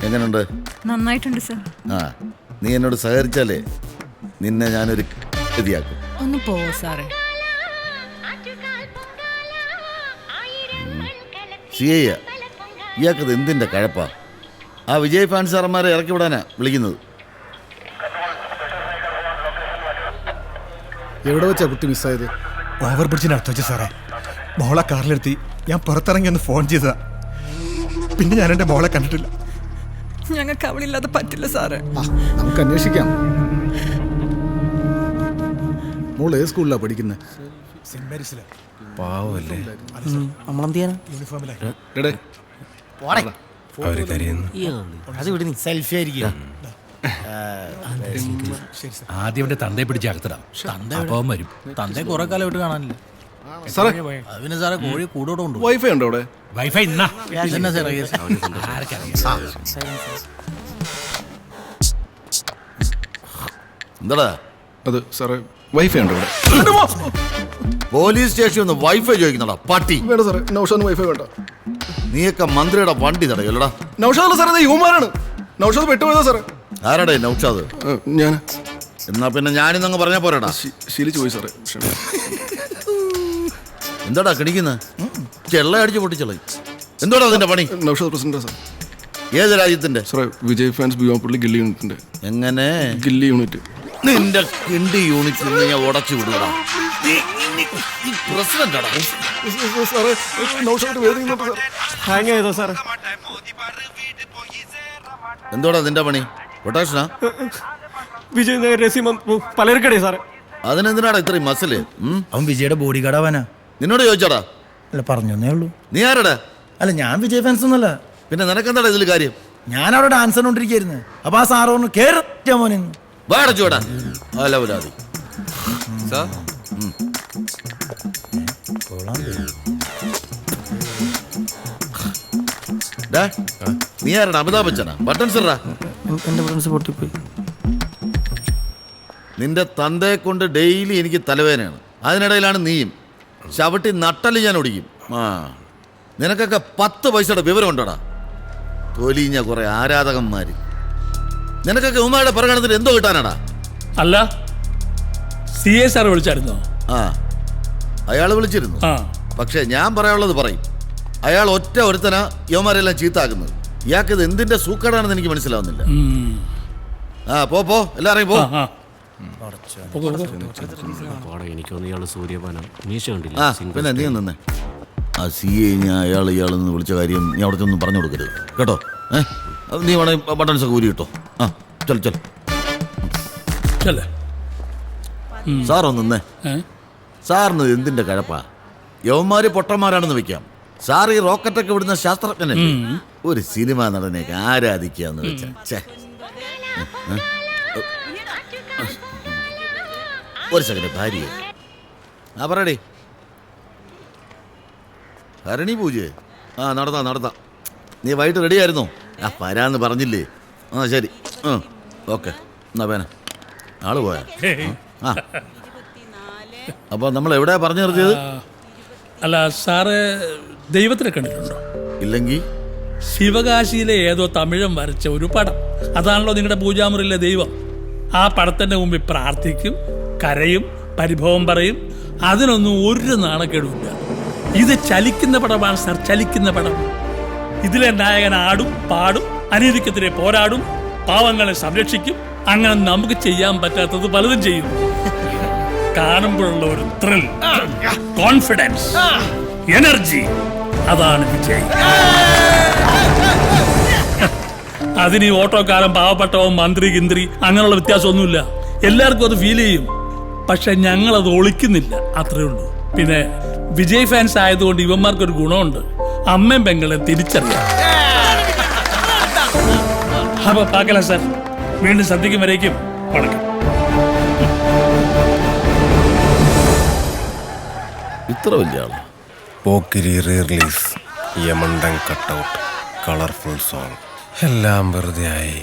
എങ്ങനെയുണ്ട്? നന്നായിട്ടുണ്ട് സർ. ആ, നീ എന്നോട് സഹകരിച്ചാലേ നിന്നെ ഞാനൊരു ഗതിയാക്കും. ഒന്ന് പോ സാറേ. സിയ, ഇയാൾക്കത് എന്തിൻ്റെ കഴപ്പാ? ആ വിജയ് ഫാൻ സാറന്മാരെ ഇറക്കി വിടാനാ വിളിക്കുന്നത്. എവിടെ വെച്ചാ കുട്ടി മിസ്സായത്? ഓവർ ബ്രിഡ്ജിന് അടുത്ത് വെച്ച സാറേ. മോളെ കാറിലെടുത്തി ഞാൻ പുറത്തിറങ്ങി ഒന്ന് ഫോൺ ചെയ്തതാ. പിന്നെ ഞാൻ എൻ്റെ മോളെ കണ്ടിട്ടില്ല. ഞങ്ങൾക്ക് അവളില്ലാതെ പറ്റില്ല സാറേ. നമുക്ക് അന്വേഷിക്കാം. മോൾ ഏത് സ്കൂളിലാ പഠിക്കുന്നത്? സെന്റ് മേരീസിലെ. പാവല്ലേ നമ്മളെന്തിയാ അവര് കരയുന്നു. സെൽഫി ആയിരിക്കും. ആദ്യം അവന്റെ തന്തയെ പിടിച്ച് അകത്തിടാം. അപ്പം വരും. തന്റെ കുറെ കാലം വിട്ട് കാണാനില്ല സാറേ, അതിന് സാറേ കോഴി കൂടോടെ ഉണ്ട്. വൈഫൈ ഉണ്ടോ അവിടെ? വൈഫൈ ഇന്നാ എന്താടാ അത് സാറേ, വൈഫൈ ഉണ്ടോ അവിടെ? പോലീസ് സ്റ്റേഷനിൽ നിന്ന് വൈഫൈ ചോദിക്കുന്നടാ പട്ടി. വേണ്ട സാറേ, നൗഷാദിന് വൈഫൈ വേണ്ട. നീയൊക്കെ മന്ത്രിയുടെ വണ്ടി തടയല്ലടാ. നൗഷാദ് സാറേ, യുവമാരാണ്. നൗഷാദ് പെട്ടുപോയതാ സാറേ. ആരാടേ നൗഷാദ്? ഞാൻ എന്നാ പിന്നെ ഞാനിന്നങ്ങ് പറഞ്ഞാ പോരാടാ. ശീലിച്ചു പോയി സാറേ. എന്താടാ കിണിക്കുന്നത്? ചെള്ള അടിച്ച് പൊട്ടിച്ചളയും. എന്തോടാ അതിന്റെ പണി? നൗഷാദ് പ്രസിഡന്റാ സാർ. ഏത് രാജ്യത്തിന്റെ? സാറേ, വിജയ് ഫാൻസ് ബിയോപ്പള്ളി ഗില്ലി യൂണിറ്റിന്റെ. എങ്ങനെ? ഗില്ലി യൂണിറ്റ്. നിന്റെ കിണ്ടി യൂണിറ്റ് ഞാൻ ഉടച്ചു വിടുകടാ. പ്രസിഡന്റാടാ. സാറേ, നൗഷാദ് വേദിക്കുന്നുണ്ട് സാർ. ഹാങ് ചെയ്തോ സാറേ? എന്തോടാ നിന്റെ പണി? കൊട്ടേഷനാ? വിജയ് രസീമം പലർക്കടേ സാറേ. അതിനെന്തിനാടാ ഇത്രയും മസില്? അവൻ വിജയുടെ ബോഡി ഗാർഡാവാനാ. നിന്നോട് ചോദിച്ചാടാ? അല്ല, പറഞ്ഞേ ഉള്ളൂ. നീ ആരടാ? അല്ല, ഞാൻ വിജയ് ഫാൻസ് ഒന്നല്ല. പിന്നെ നിനക്കെന്താടാ ഇതിൽ കാര്യം? ഞാൻ അവിടെ ഡാൻസ് കണ്ടോണ്ടിരിക്കുന്നു. അപ്പൊ ആ സാറ് പറഞ്ഞു കേറാ മോനെ. വാടച്ചോടാ അലവലാതി. നീ ആരടാ? അമിതാഭ് ബച്ചനാ? ബട്ടൺ സിറാ? എന്റെ ഫ്രണ്ട്സ് പൊട്ടിപ്പോയി. നിന്റെ തന്തയെ കൊണ്ട് ഡെയിലി എനിക്ക് തലവേദനയാണ്. അതിനിടയിലാണ് നീയും. ചവിട്ടി നട്ടല് ഞാൻ ഒടിക്കും. നിനക്കൊക്കെ 10 പൈസയുടെ വിവരം ഉണ്ടോടാ? തൊലിഞ്ഞ കുറെ ആരാധകന്മാര്. നിനക്കൊക്കെ ഉമ്മയുടെ പ്രകടനത്തിന് എന്തോ കിട്ടാനാടാ? അല്ല, CA സാർ വിളിച്ചായിരുന്നോ? ആ, അയാൾ വിളിച്ചിരുന്നു. പക്ഷെ ഞാൻ പറയാനുള്ളത് പറയും. അയാൾ ഒറ്റ ഒരുത്തനാ യവന്മാരെല്ലാം ചീത്താക്കുന്നത്. ഇയാൾക്കിത് എന്തിന്റെ സൂക്കേടാണെന്ന് എനിക്ക് മനസ്സിലാവുന്നില്ല. പോ എല്ലാരെയും പോ. പിന്നെ നീ നിന്നേ. ആ CA ഞാൻ ഇയാളെന്ന് വിളിച്ച കാര്യം നീ അവിടുത്തെ ഒന്നും പറഞ്ഞു കൊടുക്കരുത് കേട്ടോ. നീ വേണേ ബട്ടൺസ് ഒക്കെ ഊരി കിട്ടോ. സാറൊന്ന് നിന്നേ. സാറിന് എന്തിന്റെ കഴപ്പാ? യവന്മാര് പൊട്ടന്മാരാണെന്ന് വെക്കാം. സാർ ഈ റോക്കറ്റൊക്കെ വിടുന്ന ശാസ്ത്രജ്ഞനല്ലേ? ഒരു സിനിമ നടനെയൊക്കെ ആരാധിക്കാന്ന് വെച്ചാ. ഒരു സെക്കൻഡ്. ഭാര്യ പറയടേ. ഹരണി പൂജ നടത്താം. നീ വൈകിട്ട് റെഡി ആയിരുന്നോ? വരാന്ന് പറഞ്ഞില്ലേ? ശരി. ഓക്കെ, എന്നാ പേന ആള് പോയാ. അപ്പൊ നമ്മൾ എവിടെയാ പറഞ്ഞു നിർത്തിയത്? അല്ല സാറ് ദൈവത്തിനെ കണ്ടിട്ടുണ്ടോ? ഇല്ലെങ്കിൽ ശിവകാശിയിലെ ഏതോ തമിഴൻ വരച്ച ഒരു പടം. അതാണല്ലോ നിങ്ങളുടെ പൂജാമുറിയിലെ ദൈവം. ആ പടത്തിന്റെ മുമ്പിൽ പ്രാർത്ഥിക്കും, കരയും, പരിഭവം പറയും. അതിനൊന്നും ഒരു നാണക്കേടുമില്ല. ഇത് ചലിക്കുന്ന പടമാണ് സാർ, ചലിക്കുന്ന പടം. ഇതിലെ നായകൻ ആടും, പാടും, അനീതിക്കെതിരെ പോരാടും, പാവങ്ങളെ സംരക്ഷിക്കും. അങ്ങനെ നമുക്ക് ചെയ്യാൻ പറ്റാത്തത് പലതും ചെയ്യും. കാണുമ്പോഴുള്ള ഒരു ത്രിൽ, കോൺഫിഡൻസ്, എനർജി, അതാണ് വിജയ്. അതിന് ഈ ഓട്ടോക്കാരൻ, പാവപ്പെട്ടവൻ, മന്ത്രി, ഗിന്ത്രി അങ്ങനെയുള്ള വ്യത്യാസമൊന്നുമില്ല. എല്ലാവർക്കും അത് ഫീൽ ചെയ്യും. പക്ഷെ ഞങ്ങളത് ഒളിക്കുന്നില്ല, അത്രേ ഉള്ളൂ. പിന്നെ വിജയ് ഫാൻസ് ആയതുകൊണ്ട് ഇവന്മാർക്കൊരു ഗുണമുണ്ട്, അമ്മയും പെങ്ങളെ തിരിച്ചറിയാം. അപ്പൊ പാക്കല സാർ, വീണ്ടും സദ്യക്കും വരേക്കും വണക്കം. ഇത്ര വലിയ ആള്. പോക്കിരി റിലീസ്, യമണ്ടൻ കട്ടൗട്ട്, കളർഫുൾ സോങ്, എല്ലാം വെറുതെ ആയി.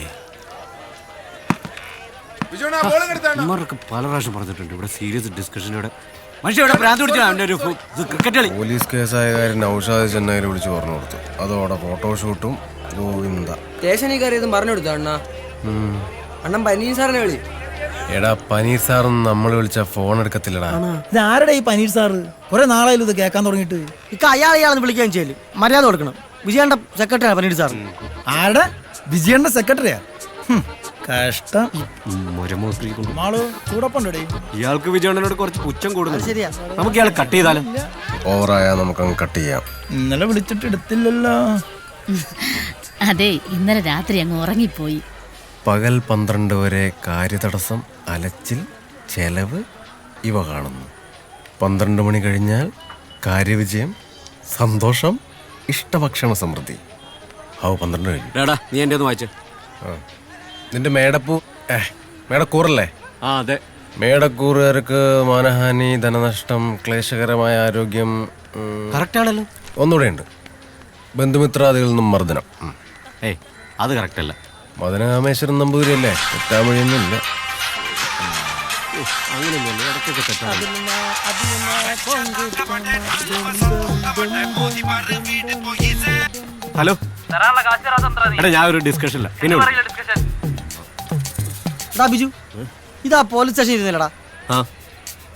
ഇവർക്ക് പല പ്രാവശ്യം പറഞ്ഞിട്ടുണ്ട് ഇവിടെ സീരിയസ് ഡിസ്കഷനോടെ മനുഷ്യ ഇവിടെ ഭ്രാന്ത് പിടിച്ചാ അവന്റെ ഒരു ക്രിക്കറ്റ് കളി. പോലീസ് കേസായ കാര്യം നൗഷാദ് ചെന്നൈയിൽ വിളിച്ച് പറഞ്ഞു കൊടുത്തു. അതോടെ ഫോട്ടോഷൂട്ടും ഗോവിന്ദ. സ്റ്റേഷനിൽ കയറിയതും പറഞ്ഞു കൊടുത്തു അണ്ണാ. അണ്ണൻ പനീർ സാറിനെ വിളി. എടാ പനീർ സാറൊന്നും നമ്മൾ വിളിച്ച ഫോൺ എടുക്കത്തില്ലടാ. ഇത് ആരുടെ ഈ പനീർ സാറ്? കുറെ നാളായാലും ഇത് കേൾക്കാൻ തുടങ്ങിയിട്ട്. ഇക്ക അയാളെയാളെന്ന് വിളിക്കാൻ ചെയ്യല് മര്യാദ കൊടുക്കണം. വിജയന്റെ സെക്രട്ടറിയാണ് പനീർ സാർ. ആരുടെ? വിജയന്റെ സെക്രട്ടറിയാ? കഷ്ടം. മാളു ചൂടപ്പുണ്ടേ. ഇയാൾക്ക് വിജയണ്ണനോട് കുറച്ച് പുച്ഛം കൂടുന്നു. ശരിയാ. നമുക്ക് ഇയാൾ കട്ട് ചെയ്താലും ഓവറായാൽ നമുക്കങ്ങ് കട്ട് ചെയ്യാം. ഇന്നലെ വിളിച്ചിട്ട് എടുത്തില്ലല്ലോ. അതെ, ഇന്നലെ രാത്രി അങ്ങ് ഉറങ്ങിപ്പോയി. പകൽ 12 വരെ കാര്യതടസ്സം, അലച്ചിൽ, ചെലവ് ഇവ കാണുന്നു. 12 മണി കഴിഞ്ഞാൽ കാര്യവിജയം, സന്തോഷം, ഇഷ്ടഭക്ഷണ സമൃദ്ധി. 12 കഴിഞ്ഞു. ഡാടാ നീ എൻ്റെ ഒന്ന് വായിച്ചേ. നിന്റെ മേടക്കൂറല്ലേ? ആ അതെ. മേടക്കൂറുകാർക്ക് മാനഹാനി, ധനനഷ്ടം, ക്ലേശകരമായ ആരോഗ്യം. കറക്റ്റ് ആണല്ലോ. ഒന്നുകൂടെ ഉണ്ട്, ബന്ധുമിത്രാദികളിൽ നിന്നും മർദ്ദനം. ഏയ് അത് കറക്റ്റ് അല്ല. മദനകാമേശ്വരൻ നമ്പൂതിരിയല്ലേ, തെറ്റാമൊഴിയൊന്നുമില്ല. അങ്ങനെയൊന്നുമല്ല, ഇടയ്ക്കൊക്കെ തെറ്റാണ്. ഹലോ എടാ, ഞാൻ ഒരു ഡിസ്കഷനില്ല. പിന്നെ ബിജു ഇതാ പോലീസ് സ്റ്റേഷൻ ഇരുന്നില്ലടാ. ആ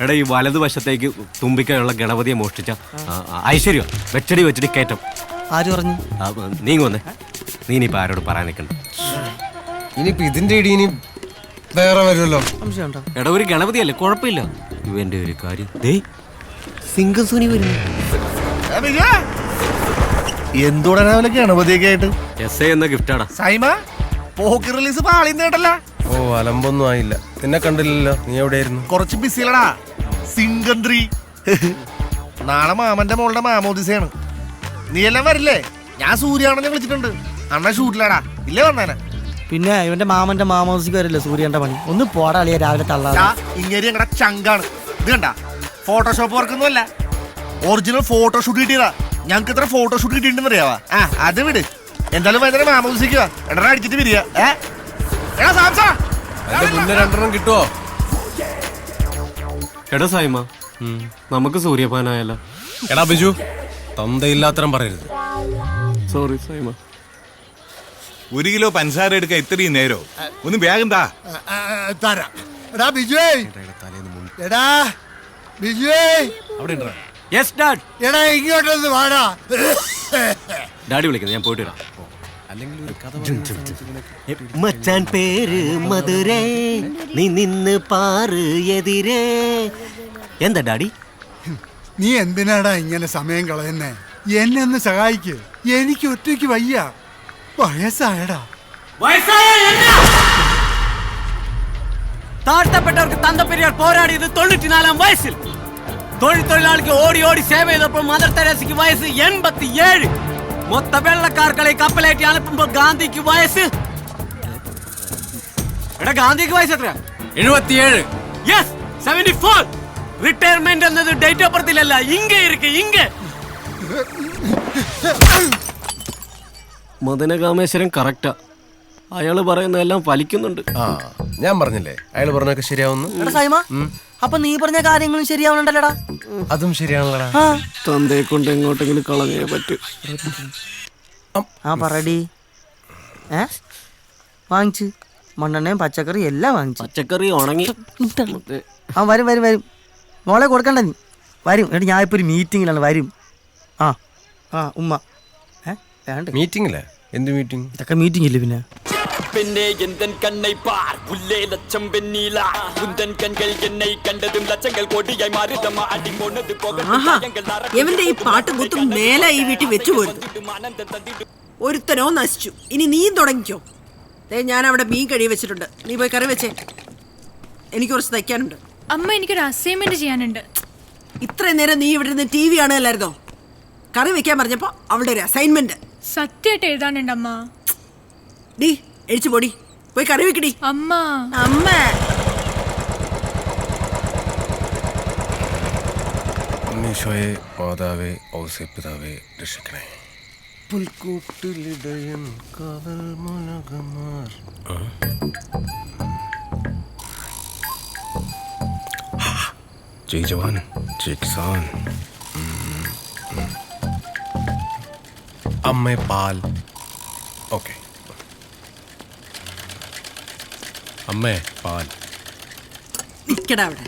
എടാ, ഈ വലതുവശത്തേക്ക് തുമ്പിക്കാനുള്ള ഗണപതിയെ മോഷ്ടിച്ച ഐശ്വര്യ വെച്ചടി കയറ്റം. ആര് പറഞ്ഞു? നീങ്ങ വന്നേ. നീ ഇനിയിപ്പോൾ ആരോട് പറയാൻ നിൽക്കണ്ട. ഇനിയിപ്പോ ഇതിന്റെ ഇടി ഇനി വേറെ വരുമല്ലോ. സംശയമുണ്ടോ? എടാ ഒരു ഗണപതിയല്ലേ, കുഴപ്പമില്ല. ഇവന്റെ ഒരു കാര്യം സിംഗം സുനി വരുന്നു. എന്തോടാ രാവിലെ ഗണപതിയൊക്കെ ആയിട്ട്? എസ് എന്ന ഗിഫ്റ്റാടാ. സൈമ പോക്ക് റിലീസ് പാളിന്നേട്ടല്ല. ഓ അലമ്പൊന്നും ആയില്ല. നിന്നെ കണ്ടില്ലല്ലോ, നീ എവിടെയായിരുന്നു? കുറച്ച് ബിസിലടാ. സിംഗന്ത്രി നാളെ മാമന്റെ മോളുടെ മാമോദിസയാണ്. നീ എല്ലാം വരില്ലേ? ഞാൻ സൂര്യാണെന്ന് വിളിച്ചിട്ടുണ്ട്. അണ്ണ ഷൂട്ടിലാടാ, ഇല്ലേ വന്നേനെ? പിന്നെ ഇവന്റെ മാമന്റെ മാമോസിക്ക് വരില്ല സൂര്യന്റെ പണി. ഒന്ന് പോടാ അളിയ രാവിലെ തള്ളാ. ഇങ്ങനെ ഞങ്ങളുടെ ചങ്കാണ്. ഇത് കണ്ട ഫോട്ടോഷോപ്പ് വർക്കൊന്നും അല്ല, ഒറിജിനൽ ഫോട്ടോഷൂട്ട് കിട്ടിയതാ. ഞങ്ങൾക്ക് ഇത്ര ഫോട്ടോഷൂട്ട് കിട്ടിയിട്ടുണ്ടെന്ന് അറിയാവാ. അത് വിട്. എന്തായാലും വൈകുന്നേരം മാമോദിക്ക് വാ. എടാ അടിച്ചിട്ട് വരിക. മുന്നേ 2 കിട്ടുവോ? എടാ സൈമ, നമുക്ക് സൂര്യപാനായല്ലോ. എടാ ബിജു, തന്തയില്ലാത്തരം പറയരുത്. സോറി സൈമ. 1 കിലോ പഞ്ചസാര എടുക്കാൻ ഇത്രയും നേരോ? ഒന്ന് വേഗം താ. തരാം. എടാ ബിജുവേ, എടാ ബിജുവേ, അവിടെ ഉണ്ടോ? Yes dad. എടാ ഇങ്ങോട്ടൊന്ന് വാടാ. ഡാഡി വിളിക്കുന്നത്, ഞാൻ പോയിട്ട് വരാം. അല്ലെങ്കിൽ ഒരു കഥ മച്ചാൻ പേര് മധുരേ, നീ നിന്ന് പാറ് എതിരേ. എന്താ ഡാഡി? നീ എന്തിനാടാ ഇങ്ങനെ സമയം കളയുന്നേ? എന്നെ ഒന്ന് സഹായിക്ക്. എനിക്ക് ഒറ്റയ്ക്ക് വയ്യ. വയസ്സായടാ. താഴ്ത്തപ്പെട്ടവർക്ക് തന്തപ്പെരിയാർ പോരാടിയത് 94-ാം വയസ്സിൽ. തൊഴിലാളിക്ക് ഓടി ഓടി സേവ ചെയ്തപ്പോൾ മദർ തെരേസയ്ക്ക് വയസ്സ് 87. മൊത്ത വെള്ളക്കാർക്കളെ കപ്പലേറ്റി അனுப்புമ്പോൾ ഗാന്ധിക്ക് വയസ്സ്. എടാ ഗാന്ധിക്ക് വയസ്സ് എത്രയാ? 77. യെസ് 74. റിട്ടയർമെന്റ് എന്നത് ഡേറ്റ് ഓഫ് ബർത്തിലല്ല, ഇങ്ങ ഇരിക്കെ ഇങ്ങ. മദനകാമേശ്വരൻ കറക്റ്റാ. അയാള് പറയുന്നതെല്ലാം ഫലിക്കുന്നുണ്ട്. ഞാൻ പറഞ്ഞില്ലേ, അയാൾ പറഞ്ഞൊക്കെ ശരിയാവുന്നു. അപ്പൊ നീ പറഞ്ഞ കാര്യങ്ങളും ശരിയാവണുണ്ടല്ലോടാ. അതും ശരിയാണല്ലോടാ. തന്തയെ കൊണ്ട് എങ്ങോട്ടെങ്കിലും കളഞ്ഞേ പറ്റൂ. പറടി. വാങ്ങിച്ച് മണ്ണെണ്ണയും പച്ചക്കറി എല്ലാം വാങ്ങിച്ചു. പച്ചക്കറി ഉണങ്ങി. വരും വരും വരും. മോളെ കൊടുക്കണ്ട നീ. വരും. എന്നിട്ട് ഞാൻ ഇപ്പൊ ഒരു മീറ്റിങ്ങിലാണ്. വരും. ഉമ്മ മീറ്റിംഗില്ലേ? എന്ത് മീറ്റിംഗ്? ഇതൊക്കെ മീറ്റിംഗ് ഇല്ലേ പിന്നെ? എവന്റെ ഈ പാട്ടും കുത്തും മേലെ ഈ വീട്ടിൽ വെച്ചു പോരുന്നു. ഒരുത്തനോ നശിച്ചു. ഇനി നീയും തുടങ്ങിക്കോ. ഞാൻ അവിടെ മീൻ കഴി വെച്ചിട്ടുണ്ട്. നീ പോയി കറി വെച്ചേ. എനിക്ക് കുറച്ച് തയ്ക്കാനുണ്ട്. അമ്മ, എനിക്കൊരു അസൈൻമെന്റ് ചെയ്യാനുണ്ട്. ഇത്രയും നേരം നീ ഇവിടെ നിന്ന് TV കാണുകയല്ലായിരുന്നോ? കറി വെക്കാൻ പറഞ്ഞപ്പോ അവളുടെ ഒരു അസൈൻമെന്റ്. സത്യമായിട്ട് എഴുതാനുണ്ട് അമ്മ. ഡി എഴിച്ചു പൊടി. പോയി കറി വെക്കടി. അമ്മ അമ്മ ഉണ്ണീശോയെ, മാതാവേ, ഔസേപ്പിതാവേ, രക്ഷിക്കണേ. പുൽക്കൂട്ടിലിടയൻ കാവൽ മുനകമാർ. ജയ് ജവാൻ ജയ് കിസാൻ. അമ്മേ പാൽ. ഓക്കെ. അമ്മേ പാൽ. നിക്കടാ അവിടെ.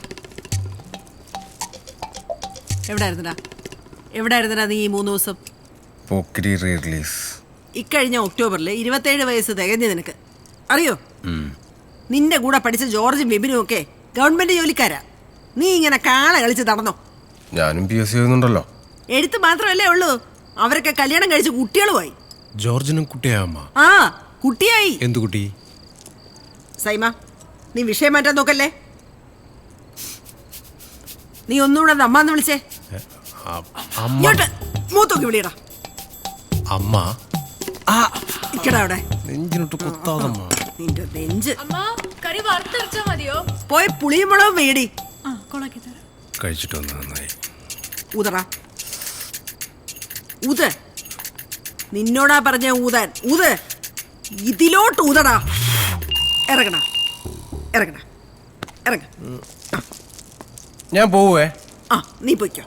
എവിടായിരുന്നടാ നീ ഈ 3 ദിവസം? Pokkiri re release. ഇക്കഴിഞ്ഞ ഒക്ടോബറിൽ 27 വയസ്സ് തികഞ്ഞു നിനക്ക് അറിയോ? നിന്റെ കൂടെ പഠിച്ച ജോർജും വിപിനും ഒക്കെ ഗവൺമെന്റ് ജോലിക്കാരാ. നീ ഇങ്ങനെ കാള കളിച്ച് നടന്നോ? ഞാനും PSC ചെയ്യുന്നുണ്ടല്ലോ. എഴുത്ത് മാത്രമല്ലേ ഉള്ളൂ, അവരൊക്കെ കല്യാണം കഴിച്ച് കുട്ടികളുമായി. ജോർജിനും കുട്ടിയാമ്മ. ആ കുട്ടിയായി. എന്തു കുട്ടി? സൈമ, നീ വിഷയം മാറ്റാൻ നോക്കല്ലേ. നീ ഒന്നുകൂടെ അമ്മാന്ന് വിളിച്ചേ. ഇങ്ങോട്ട് മൂത്തോക്കി വിളിയടാ. അമ്മ ഇക്കടാ അവിടെ. നെഞ്ചിനോട്ട് കുത്താതമ്മ. നിന്റെ നെഞ്ച്. കറി വറുത്തരച്ചാ മതിയോ? പോയി പുളിയും മുളകും വേടി. കഴിച്ചിട്ട് വന്ന് നന്നായി. ഊതറ ഊത്. നിന്നോടാ പറഞ്ഞ ഊതാൻ. ഊത്. ഇതിലോട്ട് ഊതടാ. ഇറങ്ങണ ഇറങ്ങ. ഞാൻ പോവേ. ആ നീ പൊയ്ക്കോ.